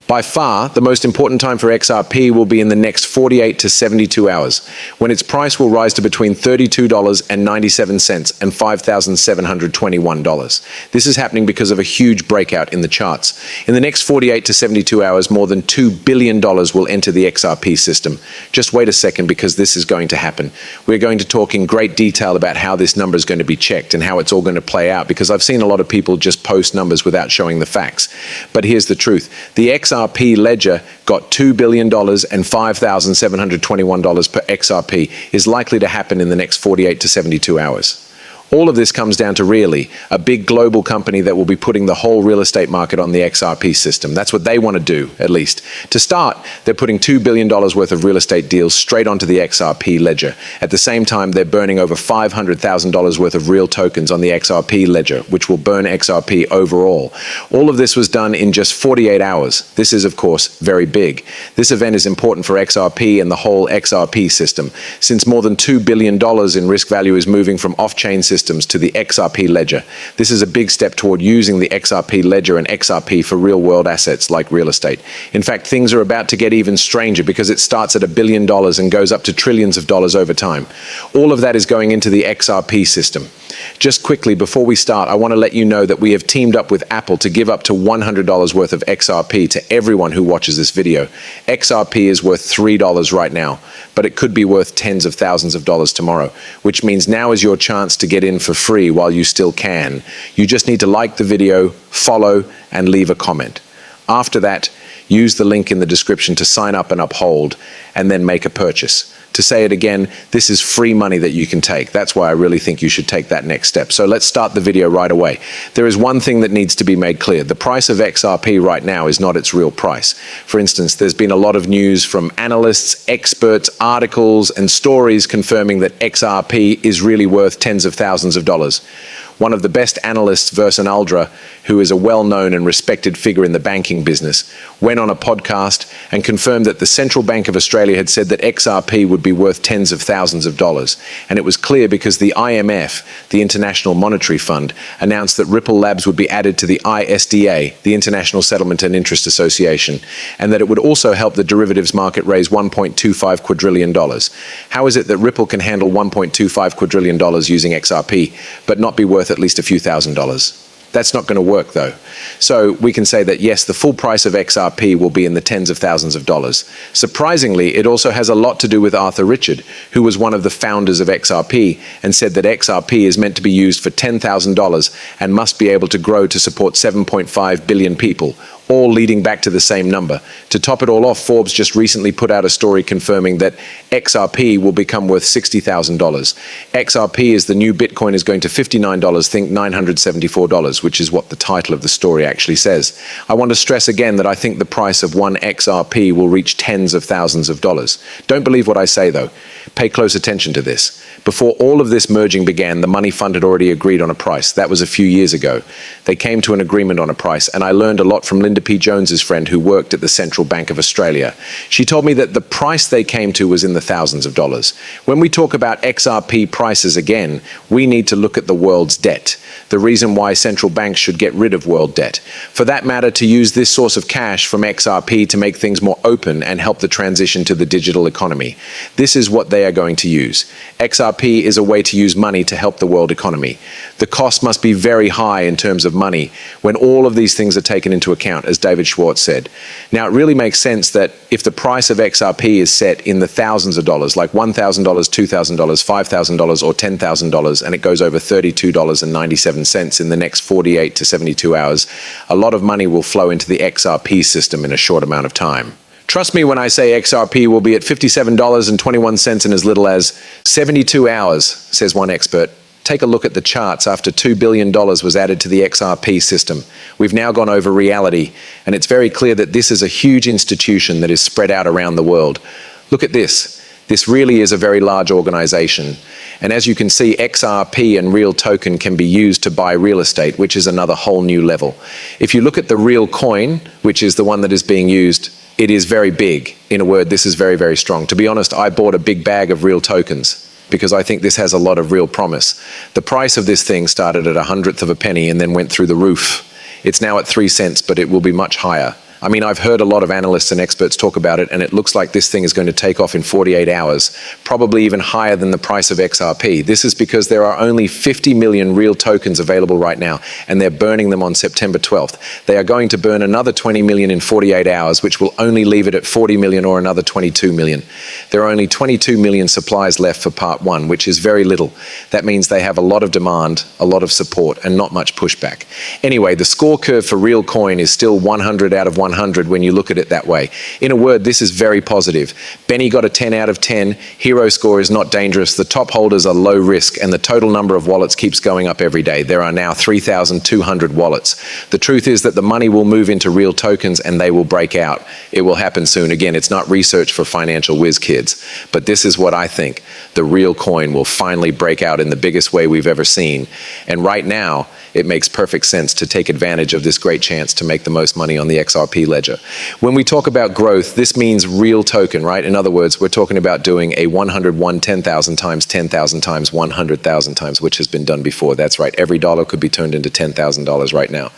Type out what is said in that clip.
By far, the most important time for XRP will be in the next 48 to 72 hours, when its price will rise to between $32.97 and $5,721. This is happening because of a huge breakout in the charts. In the next 48 to 72 hours, more than $2 billion will enter the XRP system. Just wait a second, because this is going to happen. We're going to talk in great detail about how this number is going to be checked and how it's all going to play out, because I've seen a lot of people just post numbers without showing the facts. But here's the truth. The XRP ledger got $2 billion and $5,721 per XRP is likely to happen in the next 48 to 72 hours. All of this comes down to really a big global company that will be putting the whole real estate market on the XRP system. That's what they want to do, at least. To start, they're putting $2 billion worth of real estate deals straight onto the XRP ledger. At the same time, they're burning over $500,000 worth of real tokens on the XRP ledger, which will burn XRP overall. All of this was done in just 48 hours. This is, of course, very big. This event is important for XRP and the whole XRP system, since more than $2 billion in risk value is moving from off-chain systems to the XRP ledger. This is a big step toward using the XRP ledger and XRP for real-world assets like real estate. In fact, things are about to get even stranger, because it starts at $1 billion and goes up to trillions of dollars over time. All of that is going into the XRP system. Just quickly, before we start, I want to let you know that we have teamed up with Apple to give up to $100 worth of XRP to everyone who watches this video. XRP is worth $3 right now, but it could be worth tens of thousands of dollars tomorrow, which means now is your chance to get in for free while you still can. You just need to like the video, follow, and leave a comment. After that, use the link in the description to sign up and uphold, and then make a purchase. To say it again, this is free money that you can take. That's why I really think you should take that next step. So let's start the video right away. There is one thing that needs to be made clear. The price of XRP right now is not its real price. For instance, there's been a lot of news from analysts, experts, articles, and stories confirming that XRP is really worth tens of thousands of dollars. One of the best analysts, Verson Aldra, who is a well-known and respected figure in the banking business, went on a podcast and confirmed that the Central Bank of Australia had said that XRP would be worth tens of thousands of dollars. And it was clear because the IMF, the International Monetary Fund, announced that Ripple Labs would be added to the ISDA, the International Settlement and Interest Association, and that it would also help the derivatives market raise $1.25 quadrillion. How is it that Ripple can handle $1.25 quadrillion using XRP, but not be worth at least a few $1,000s? That's not going to work, though. So we can say that, yes, the full price of XRP will be in the tens of thousands of dollars. Surprisingly, it also has a lot to do with Arthur Richard, who was one of the founders of XRP and said that XRP is meant to be used for $10,000 and must be able to grow to support 7.5 billion people, all leading back to the same number. To top it all off, Forbes just recently put out a story confirming that XRP will become worth $60,000. XRP is the new Bitcoin is going to $59, think $974, which is what the title of the story actually says. I want to stress again that I think the price of one XRP will reach tens of thousands of dollars. Don't believe what I say, though. Pay close attention to this. Before all of this merging began, the money fund had already agreed on a price. That was a few years ago. They came to an agreement on a price, and I learned a lot from Linda P. Jones's friend who worked at the Central Bank of Australia. She told me that the price they came to was in the thousands of dollars. When we talk about XRP prices again, we need to look at the world's debt. The reason why central banks should get rid of world debt. For that matter, to use this source of cash from XRP to make things more open and help the transition to the digital economy. This is what they are going to use. XRP is a way to use money to help the world economy. The cost must be very high in terms of money when all of these things are taken into account, as David Schwartz said. Now, it really makes sense that if the price of XRP is set in the thousands of dollars, like $1,000, $2,000, $5,000, or $10,000, and it goes over $32.97 in the next 48 to 72 hours, a lot of money will flow into the XRP system in a short amount of time. Trust me when I say XRP will be at $57.21 in as little as 72 hours, says one expert. Take a look at the charts after $2 billion was added to the XRP system. We've now gone over reality, and it's very clear that this is a huge institution that is spread out around the world. Look at this. This really is a very large organization. And as you can see, XRP and real token can be used to buy real estate, which is another whole new level. If you look at the real coin, which is the one that is being used, it is very big. In a word, this is very, very strong. To be honest, I bought a big bag of real tokens because I think this has a lot of real promise. The price of this thing started at 1/100 of a penny and then went through the roof. It's now at 3 cents, but it will be much higher. I mean, I've heard a lot of analysts and experts talk about it, and it looks like this thing is going to take off in 48 hours, probably even higher than the price of XRP. This is because there are only 50 million real tokens available right now, and they're burning them on September 12th. They are going to burn another 20 million in 48 hours, which will only leave it at 40 million or another 22 million. There are only 22 million supplies left for part one, which is very little. That means they have a lot of demand, a lot of support, and not much pushback. Anyway, the score curve for real coin is still 100 out of 100 when you look at it that way. In a word, this is very positive. Benny got a 10 out of 10. Hero score is not dangerous. The top holders are low risk, and the total number of wallets keeps going up every day. There are now 3,200 wallets. The truth is that the money will move into real tokens and they will break out. It will happen soon. Again, it's not research for financial whiz kids, but this is what I think. The real coin will finally break out in the biggest way we've ever seen. And right now, it makes perfect sense to take advantage of this great chance to make the most money on the XRP ledger. When we talk about growth, this means real token, right? In other words, we're talking about doing a 101 10,000 times 10,000 times 100,000 times, which has been done before. That's right. Every dollar could be turned into $10,000 right now.